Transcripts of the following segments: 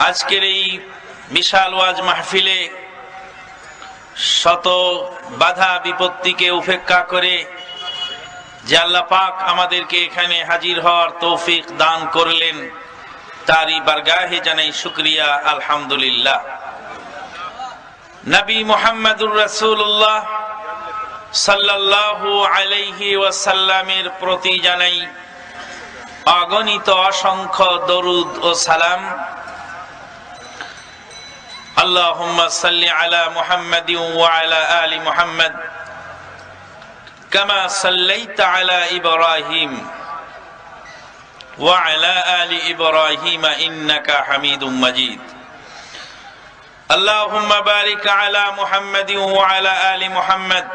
আজকের এই বিশাল ওয়াজ মাহফিলে শত বাধা বিপত্তিকে উপেক্ষা করে যে আল্লাহ পাক আমাদেরকে এখানে হাজির হওয়ার তৌফিক দান করলেন, তারই বারগাহে জানাই শুকরিয়া আলহামদুলিল্লাহ। নবী মুহাম্মদুর রাসূলুল্লাহ সাল্লাল্লাহু আলাইহি ওয়াসাল্লামের প্রতি জানাই অগণিত অসংখ্য দরুদ ও সালাম। আল্লাহুম্মা সাল্লি আলা মুহাম্মাদিন ওয়া আলা আলি মুহাম্মাদ কামা সাল্লাইতা আলা ইব্রাহিম ওয়া আলা আলি ইব্রাহিম ইন্নাকা হামিদুম মাজিদ। আল্লাহুম্মা বারিক আলা মুহাম্মাদিন ওয়া আলা আলি মুহাম্মাদ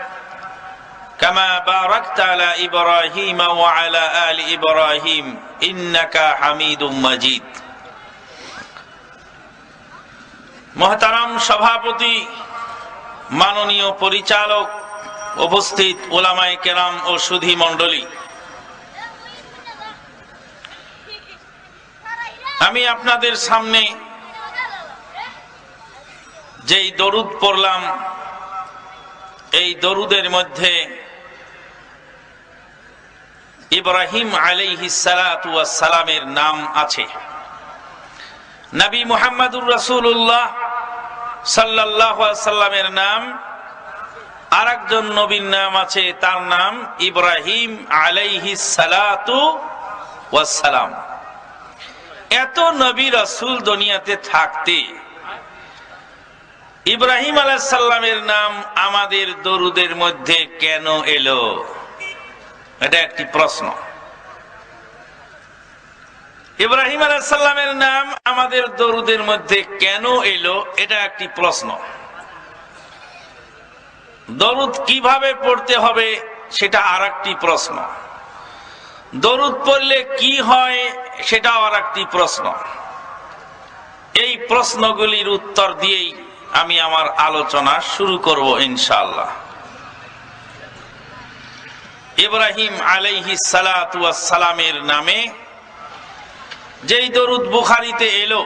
কামা বারাকতা আলা ইব্রাহিম ওয়া আলা আলি ইব্রাহিম ইন্নাকা হামিদুম মাজিদ। মহতারাম সভাপতি, মাননীয় পরিচালক, উপস্থিত উলামায়ে কেরাম ও সুধী মণ্ডলী, আমি আপনাদের সামনে যেই দরুদ পড়লাম, এই দরুদের মধ্যে ইব্রাহিম আলাইহিস সালাতু ওয়াস সালামের নাম আছে। নবী মুহাম্মদুর রাসূলুল্লাহ সাল্লাল্লাহু আলাইহি ওয়াসাল্লামের নাম, আরেকজন নবীর নাম আছে, তার নাম ইব্রাহিম আলাইহিস সালাতু ওয়াস সালাম। এত নবী রাসূল দুনিয়াতে থাকতে ইব্রাহিম আলাইহিস সালামের নাম আমাদের দরুদের মধ্যে কেন এলো? এটা একটি প্রশ্ন। ইব্রাহিম আলাইহিস সালামের নাম আমাদের দরুদের মধ্যে কেন এলো? এটা একটি প্রশ্ন। দরুদ কিভাবে পড়তে হবে সেটা আরেকটি প্রশ্ন। দরুদ পড়লে কি হয় সেটাও আরেকটি প্রশ্ন। এই প্রশ্নগুলির উত্তর দিয়েই আমি আমার আলোচনা শুরু করব ইনশাআল্লাহ। ইব্রাহিম আলাইহিস সালাতু ওয়াস সালামের নামে যেই দরুদ বুখারীতে এলো,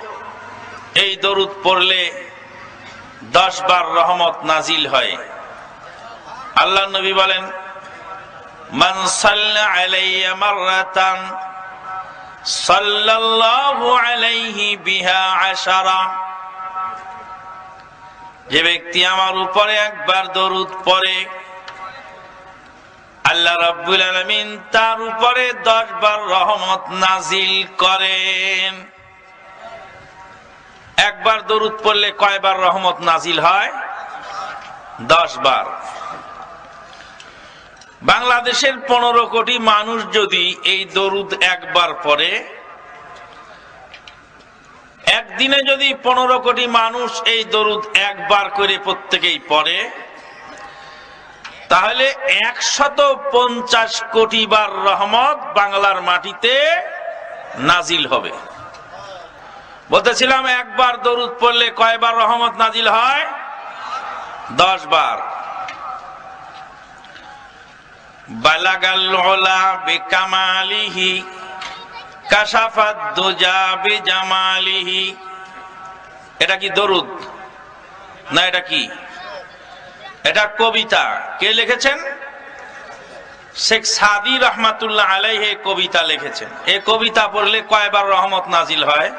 এই দরুদ পড়লে 10 বার রহমত নাজিল হয়। আল্লাহর নবী বলেন, মান সাল্লা আলাইয়া মাররাতান সাল্লাল্লাহু আলাইহি বিহা 10। যে ব্যক্তি আমার উপরে একবার দরুদ পড়ে, আল্লাহ রাব্বুল আলামিন তার উপরে 10 বার রহমত নাজিল করেন। একবার দরুদ পড়লে কয়বার রহমত নাজিল হয়? 10 বার। বাংলাদেশের 15 কোটি মানুষ যদি এই দরুদ একবার পড়ে, একদিনে যদি 15 কোটি মানুষ এই দরুদ একবার করে প্রত্যেকেই পড়ে, তাহলে 150 কোটি বার রহমত বাংলার মাটিতে নাজিল হবে। বলতেছিলাম, একবার দরুদ পড়লে কয়বার রহমত নাজিল হয়? 10 বার। বালাগাল উলা বিকামালিহি কাশাফাদ দুজা বিজামালিহি। এটা কি দরুদ না? এটা কি? এটা কবিতা। কে লিখেছেন? শেখ সাদি রহমাতুল্লাহ আলাইহি কবিতা লিখেছেন। এই কবিতা পড়লে কয়বার রহমত নাজিল হয়?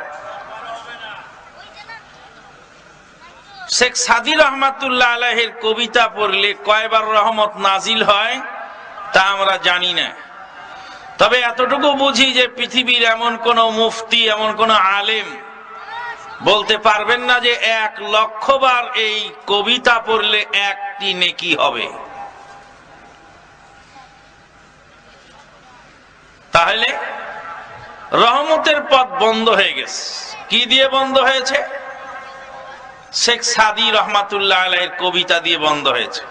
শেখ সাদি রহমাতুল্লাহ আলাইহির কবিতা পড়লে কয়বার রহমত নাজিল হয় তা আমরা জানি না। তবে এতটুকু বুঝি যে পৃথিবীর এমন কোন মুফতি, এমন কোন আলেম বলতে পারবেন না যে 1 লক্ষ বার এই কবিতা পড়লে একটি নেকি হবে। তাহলে রহমতের পথ বন্ধ হয়ে গেছে। কি দিয়ে বন্ধ হয়েছে? শেখ সাদি রহমাতুল্লাহ আলাইহির কবিতা দিয়ে বন্ধ হয়েছে।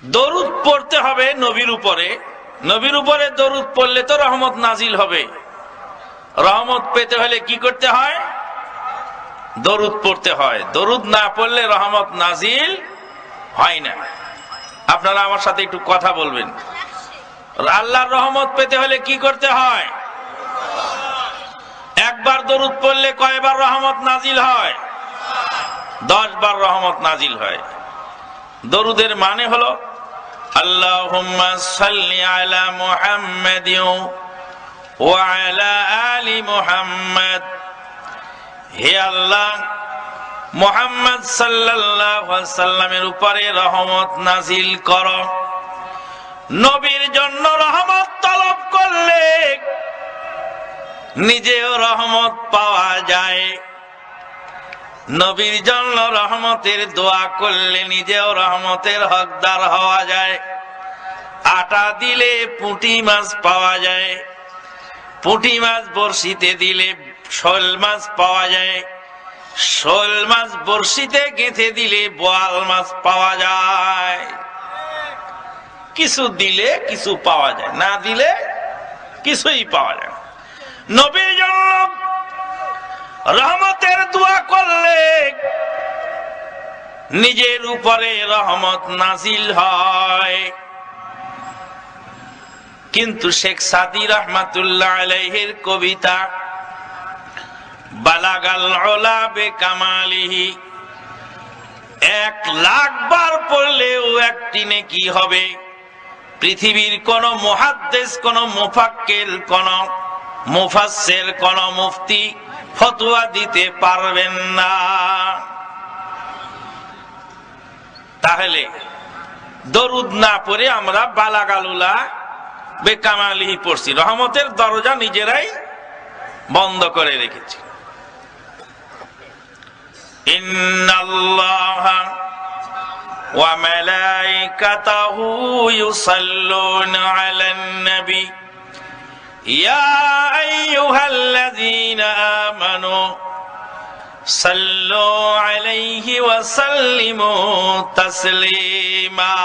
দরুদ পড়তে হবে নবীর উপরে। নবীর উপরে দরুদ পড়লে তো রহমত নাজিল হবে। রহমত পেতে হলে কি করতে হয়? দরুদ পড়তে হয়। দরুদ না পড়লে রহমত নাজিল হয় না। আপনারা আমার সাথে একটু কথা বলবেন। আল্লাহর রহমত পেতে হলে কি করতে হয়? একবার দরুদ পড়লে কয়বার রহমত নাজিল হয়? 10 বার রহমত নাজিল হয়। দরুদের মানে হলো আল্লাহুম্মা সাল্লি আলা মুহাম্মাদিন ওয়া আলা আলি মুহাম্মাদ। হে আল্লাহ, মুহাম্মদ সাল্লাল্লাহু আলাইহি সাল্লামের উপরে রহমত নাজিল করো। নবীর জন্য রহমত তলব করলে নিজেও রহমত পাওয়া যায়, নবীর জন্য রহমতের দোয়া করলে নিজেও রহমতের হকদার হওয়া যায়। আটা দিলে পুঁটি মাছ পাওয়া যায়, পুঁটি মাছ বড়শিতে দিলে শোল মাছ পাওয়া যায়, শোল মাছ বড়শিতে গেঁথে দিলে বোয়াল মাছ পাওয়া যায়। কিছু দিলে কিছু পাওয়া যায়, না দিলে কিছুই পাওয়া যায়। নবীর জন্য রহমতের দোয়া করলে নিজের উপরে রহমত নাজিল হয়। কিন্তু শেখ সাদী রহমাতুল্লাহ আলাইহির কবিতা বালাগাল উলা বিকামালিহি 1,00,000 বার পড়লেও একটি নেকি হবে। পৃথিবীর কোন মুহাদ্দিস, কোন মুফাক্কির, কোন মুফাসসির, কোন মুফতি ফতোয়া দিতে পারবেন না। তাহলে দরুদ না পড়ে আমরা বালাগাল উলা বিকামালিহি পড়ছি, রহমতের দরজা নিজেরাই বন্ধ করে রেখেছি। ইন্নাল্লাহা ওয়া মালাইকাতাহু ইউসাল্লুনা আলান নবী ইয়া আইয়ুহাল্লাযীনা আমানু সাল্লু আলাইহি ওয়া সাল্লিমু তাসলিমা।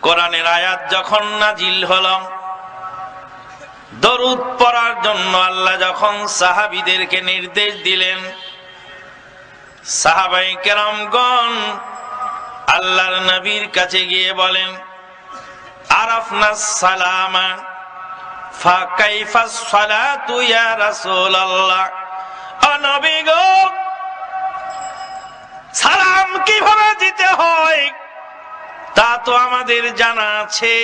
কোরআনের আয়াত যখন নাজিল হলো, দরুদ পড়ার জন্য আল্লাহ যখন সাহাবীদেরকে নির্দেশ দিলেন, সাহাবায়ে কেরামগণ আল্লাহর নবীর কাছে গিয়ে বলেন, আরাফনাস সালামা ফাকাইফাস সালাতু ইয়া রাসূলুল্লাহ। ও নবী গো, সালাম কিভাবে দিতে হয় তা তো আমাদের জানা আছে,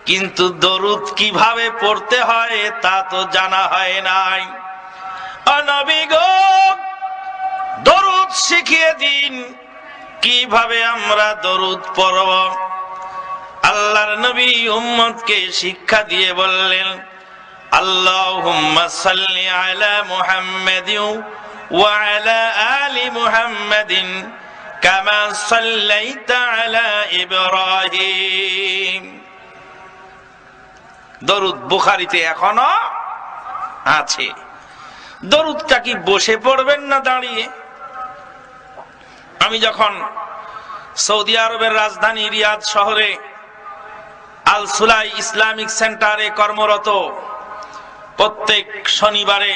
কিন্তু দরুদ কিভাবে পড়তে হয় তা তো জানা হয় নাই। ও নবী গো, দরুদ শিখিয়ে দিন, কিভাবে আমরা দরুদ পড়ব। আল্লাহর নবী উম্মতকে শিক্ষা দিয়ে বললেন, আল্লাহুম্মা সাল্লি আলা মুহাম্মাদিন ওয়া আলা আলি মুহাম্মাদিন কামা সাল্লাইতা আলা ইব্রাহিম। দরুদ বুখারীতে এখনো আছে। দরুদটা কি বসে পড়বেন না দাঁড়িয়ে? আমি যখন সৌদি আরবের রাজধানী রিয়াদ শহরে আল সুলাই ইসলামিক সেন্টারে কর্মরত, প্রত্যেক শনিবারে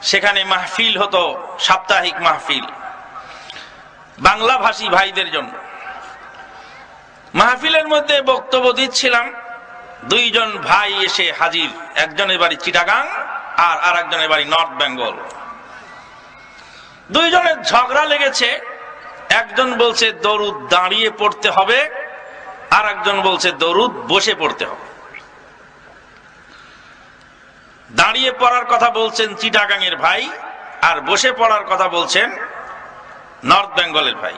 সেখানে মাহফিল হতো, সাপ্তাহিক মাহফিল বাংলা ভাষী ভাইদের জন্য। মাহফিলের মধ্যে বক্তব্য দিচ্ছিলাম, 2 জন ভাই এসে হাজির। একজনের বাড়ি চিটাগাং আর আরেকজনের বাড়ি নর্থ বেঙ্গল। 2 জনের ঝগড়া লেগেছে। একজন বলছে দরুদ দাঁড়িয়ে পড়তে হবে, আর একজন বলছে দরুদ বসে পড়তে হবে। দাঁড়িয়ে পড়ার কথা বলছেন চিটাগাং এর ভাই, আর বসে পড়ার কথা বলছেন নর্থ বেঙ্গলের ভাই।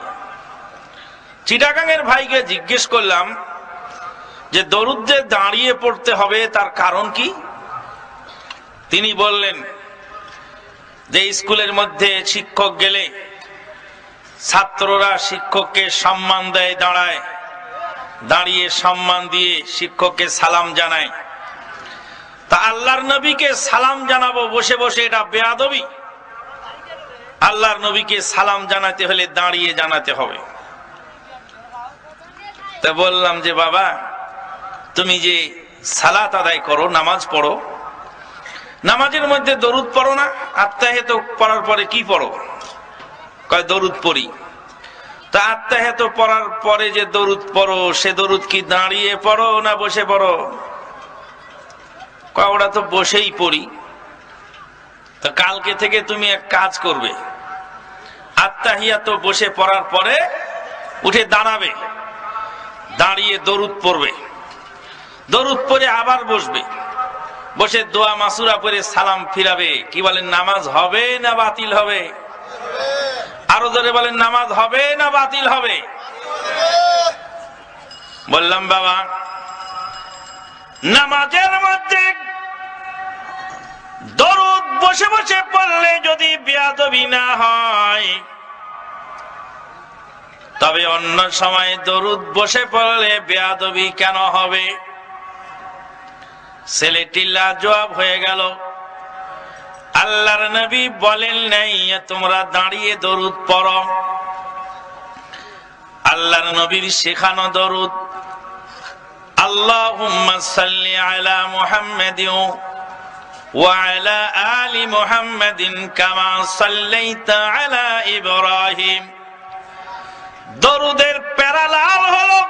চিটাগাং এর ভাইকে জিজ্ঞেস করলাম যে দরুদ যে দাঁড়িয়ে পড়তে হবে তার কারণ কি? তিনি বললেন যে স্কুলের মধ্যে শিক্ষক গেলে ছাত্ররা শিক্ষককে সম্মান দেয়, দাঁড়ায়, দাঁড়িয়ে সম্মান দিয়ে শিক্ষককে সালাম জানায়। তা আল্লাহর নবীকে সালাম জানাবো বসে বসে, এটা বেয়াদবি। আল্লাহর নবীকে সালাম জানাতে হলে দাঁড়িয়ে জানাতে হবে। তা বললাম যে বাবা, তুমি যে সালাত আদায় করো, নামাজ পড়ো, নামাজের মধ্যে দরুদ পড়ো না? আত্তাহিয়াত পড়ার পরে কি পড়ো? কয় দরুদ পড়ি। তা আত্তাহিয়াত পড়ার পরে যে দরুদ পড়ো, সে দরুদ কি দাঁড়িয়ে পড়ো না বসে পড়ো? ওরা তো বসেই পড়ি। তো কালকে থেকে তুমি এক কাজ করবে, আত্তাহিয়াত বসে পড়ার পরে উঠে দাঁড়াবে, দাঁড়িয়ে দরুদ পড়বে, দরুদ পড়ে আবার বসবে, বসে দোয়া মাসুরা পড়ে সালাম ফিরাবে। কি বলেন, নামাজ হবে না বাতিল হবে? আরো জোরে বলেন, নামাজ হবে না বাতিল হবে? বললাম বাবা, নামাজের মধ্যে দরুদ বসে বসে পড়লে যদি বেয়াদবি না হয়, তবে অন্য সময় দরুদ বসে পড়লে বেয়াদবি কেন হবে? ছেলেটি লাজবাব হয়ে গেল। আল্লাহর নবী বলেন নাই তোমরা দাঁড়িয়ে দরুদ পড়ো। আল্লাহর নবীর শেখানো দরুদ, আল্লাহুম্মা সাল্লি আলা মুহাম্মাদিন ওয়া আলা আলি মুহাম্মাদিন কামা সাল্লাইতা আলা ইব্রাহিম। দরুদের প্যারালাল হলো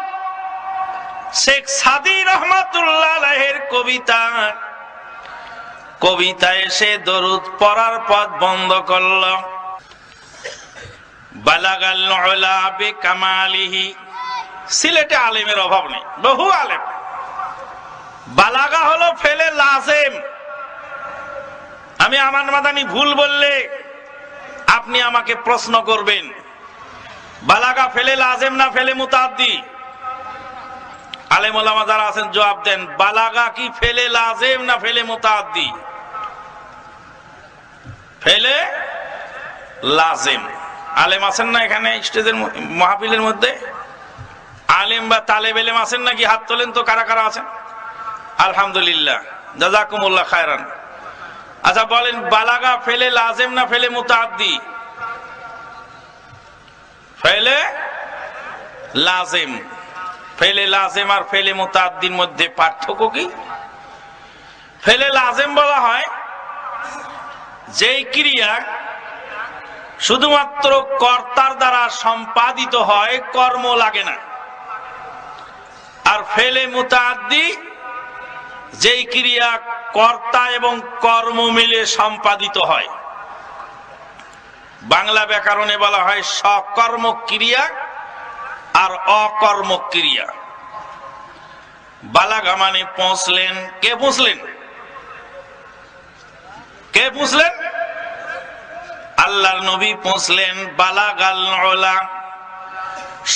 শেখ সাদী রহমাতুল্লাহ আলাইহির কবিতা। কবিতায় সে দরুদ পড়ার পথ বন্ধ করল। বালাগাল উলা বিকামালিহি। সিলেটে আলেমের অভাব নেই, বহু আলেম। বালাগা হলো ফেলে লাজেম। আমি আমান মাদানি ভুল বললে আপনি আমাকে প্রশ্ন করবেন, বালাগা ফেলে লাজেম না ফেলে মুতাআদ্দি? আলেম ওলামা যারা আছেন জবাব দেন, বালাগা কি ফেলে লাজেম না ফেলে মুতাআদ্দি? ফেলে লাজেম। আলেম আছেন না এখানে স্টেজের মাহফিলের মধ্যে? আলেম বা তালেব ইলম আছেন নাকি? হাত তোলেন তো কারা কারা আছেন। আলহামদুলিল্লাহ, জাযাকুমুল্লাহ খায়রান। আচ্ছা বলেন, বালাগা ফেলে লাজেম না ফেলে মুতাআদ্দি? ফেলে লাজেম। ফেলে লাজেম আর ফেলে মুতাআদ্দির মধ্যে পার্থক্য কি? ফেলে লাজেম বলা হয় যেই ক্রিয়া শুধুমাত্র কর্তার দ্বারা সম্পাদিত হয়, কর্ম লাগে না। আর ফেলে মুতাআদ্দি যেই ক্রিয়া কর্তা এবং কর্ম মিলে সম্পাদিত হয়। বাংলা ব্যাকরণে বলা হয় সকর্মক ক্রিয়া আর অকর্মক ক্রিয়া। বালাগা মানে পৌঁছলেন। কে পৌঁছলেন? কে পৌঁছলেন? আল্লাহর নবী পৌঁছলেন বালাগাল উলা,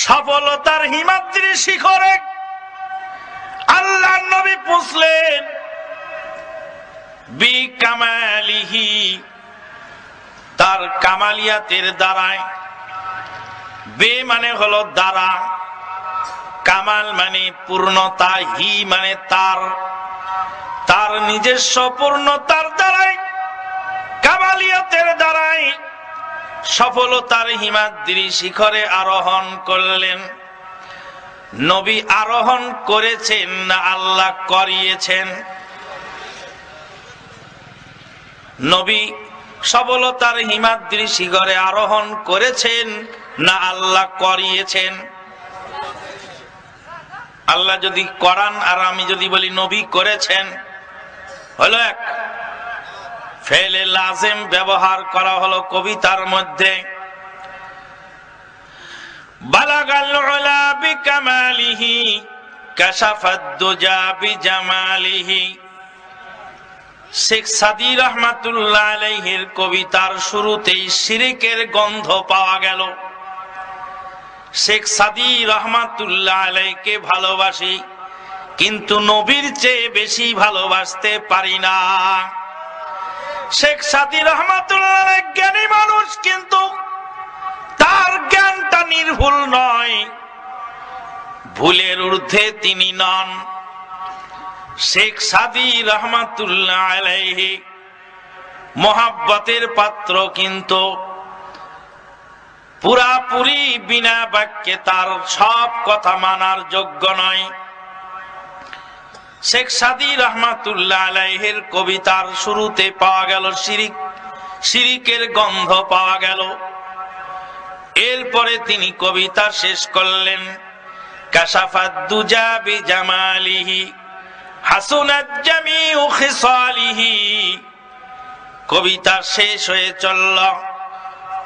সফলতার হিমাদ্রি শিখরে। আল্লাহর নবী পৌঁছলেন বিকামালিহি, তার কামালিয়াতের দ্বারায়। বে মানে হলো দ্বারা, কামাল মানে পূর্ণতা, হি মানে তার, তার নিজস্ব পূর্ণতার দ্বারাই, কামালিয়াতের দ্বারাই সফলতার হিমাদ্রি শিখরে আরোহণ করলেন। নবী আরোহণ করেছেন না আল্লাহ করিয়েছেন? নবী সফলতার হিমাদ্রি শিখরে আরোহণ করেছেন না আল্লাহ করিয়েছেন? আল্লাহ যদি করান আর আমি যদি বলি নবী করেছেন, হলো এক। ফেলে লাজেম ব্যবহার করা হলো কবিতার মধ্যে। বালাগাল উলা বিকামালিহি কাশাফাদ দুজা বিজামালিহি। শেখ সাদী রহমাতুল্লাহ আলাইহির কবিতার শুরুতেই শিরকের গন্ধ পাওয়া গেল। শেখ সাদী রহমাতুল্লাহ আলাইহিকে ভালোবাসি, কিন্তু নবীর চেয়ে বেশি ভালোবাসতে পারি না। শেখ সাদী রহমাতুল্লাহ আলাইহি জ্ঞানী মানুষ, কিন্তু তার জ্ঞানটা নির্ভুল নয়, ভুলের ঊর্ধ্বে তিনি নন। শেখ সাদী রহমাতুল্লাহ আলাইহি মোহাব্বতের পাত্র, কিন্তু পুরাপুরি বিনা বাক্যে তার সব কথা মানার যোগ্য নয়। শেখ সাদী রহমাতুল্লাহ আলাইহির কবিতার শুরুতে পাওয়া গেল শিরিক, শিরিকের গন্ধ পাওয়া গেল। এরপরে তিনি কবিতা শেষ করলেন কাশাফাদ দুজা বিজামালিহি, হাসুনাত জামিউ খিসালিহি, কবিতা শেষ হয়ে চলল,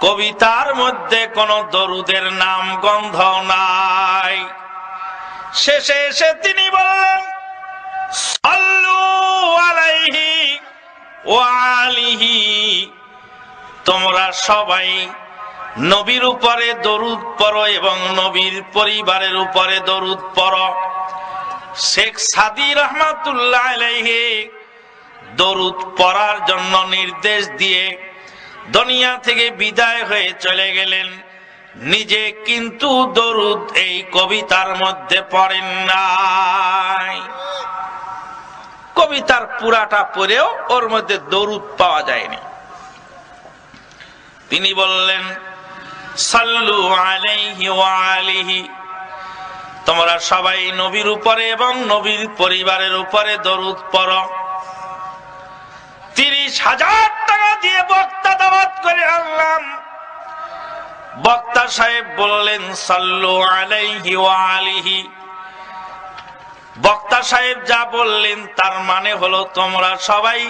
কবিতার মধ্যে কোন দরুদের নাম গন্ধ নাই। শেষে এসে তিনি বললেন সাল্লু আলাইহি ওয়া আলিহি, তোমরা সবাই নবীর উপরে দরুদ পড়ো এবং নবীর পরিবারের উপরে দরুদ পড়ো। শেখ সাদী রহমাতুল্লাহ আলাইহি দরুদ পড়ার জন্য নির্দেশ দিয়ে দুনিয়া থেকে বিদায় হয়ে চলে গেলেন। নিজে কিন্তু দরুদ এই কবিতার মধ্যে পড়েন নাই। কবিতার পুরাটা পড়েও ওর মধ্যে দরুদ পাওয়া যায়নি। তিনি বললেন সাল্লু আলাইহি ওয়া আলিহি, তোমরা সবাই নবীর উপরে এবং নবীর পরিবারের উপরে দরুদ পড়ো। 30,000 টাকা দিয়ে বক্তা দাওয়াত করে আনলাম। বক্তা সাহেব বললেন সাল্লু আলাইহি ওয়া আলিহি। বক্তা সাহেব যা বললেন তার মানে হলো তোমরা সবাই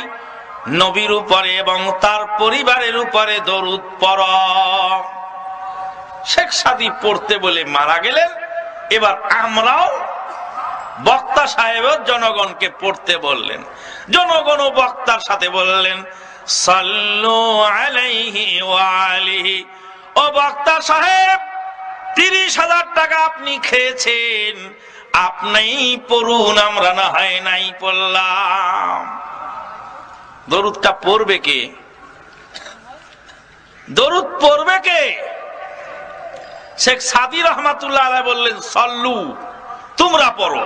নবীর উপরে এবং তার পরিবারের উপরে দরুদ পড়ো। শেখ সাদী পড়তে বলে মারা গেলেন। এবার আমরাও, বক্তা সাহেব জনগণকে পড়তে বললেন, জনগণ বক্তার সাথে বললেন সাল্লু আলাইহি ওয়া আলিহি। ও বক্তা সাহেব, 30,000 টাকা আপনি খেয়েছেন, আপনিই পড়ুন, আমরা না হয় নাই পড়লাম। দরুদটা পড়বে কে? দরুদ পড়বে কে? শেখ সাদী রহমাতুল্লাহ আলাইহি বললেন সাল্লু, তোমরা পড়ো।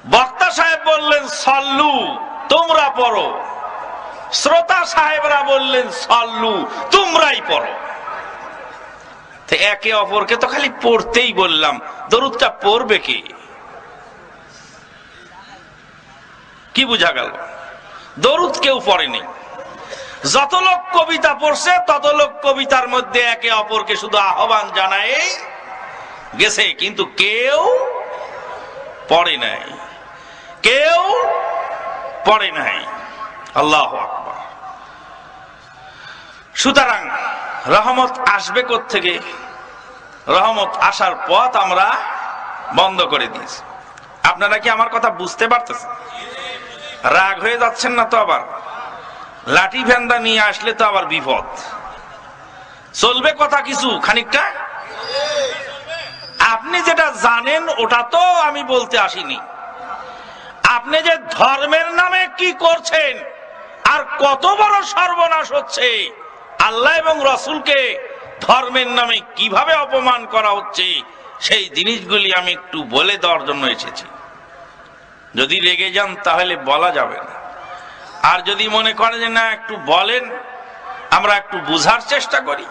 বক্তা সাহেব বললেন সাল্লু, তোমরা পড়ো। শ্রোতা সাহেবরা বললেন সাল্লু, তোমরাই পড়ো। একে অপরকে তো খালি পড়তেই বললাম, দরুদটা পড়বে কে? কি বুঝা গেল? দরুদ কেউ পড়েনি। যত লোক কবিতা পড়ছে তত লোক কবিতার মধ্যে একে অপরকে শুধু আহ্বান জানায় গেছে, কিন্তু কেউ পড়ে নাই, কেউ পড়ে নাই। আল্লাহু আকবার। সুতরাং রহমত আসবে কোত্থেকে? রহমত আসার পথ আমরা বন্ধ করে দিয়েছি। আপনারা কি আমার কথা বুঝতে পারতেছেন? রাগ হয়ে যাচ্ছেন না তো? আবার লাঠি ফেন্দা নিয়ে আসলে তো আবার বিপদ। চলবে কথা কিছু খানিকটা। আপনি যেটা জানেন ওটা তো আমি বলতে আসিনি। আপনি যে ধর্মের নামে কি করছেন আর কত বড় সর্বনাশ হচ্ছে, আল্লাহ এবং রসুলকে ধর্মের নামে কিভাবে অপমান করা হচ্ছে, সেই জিনিসগুলি আমি একটু বলে দেওয়ার জন্য এসেছি। যদি রেগে যান তাহলে বলা যাবে না, আর যদি মনে করেন যে না একটু বলেন, আমরা একটু বুঝার চেষ্টা করি।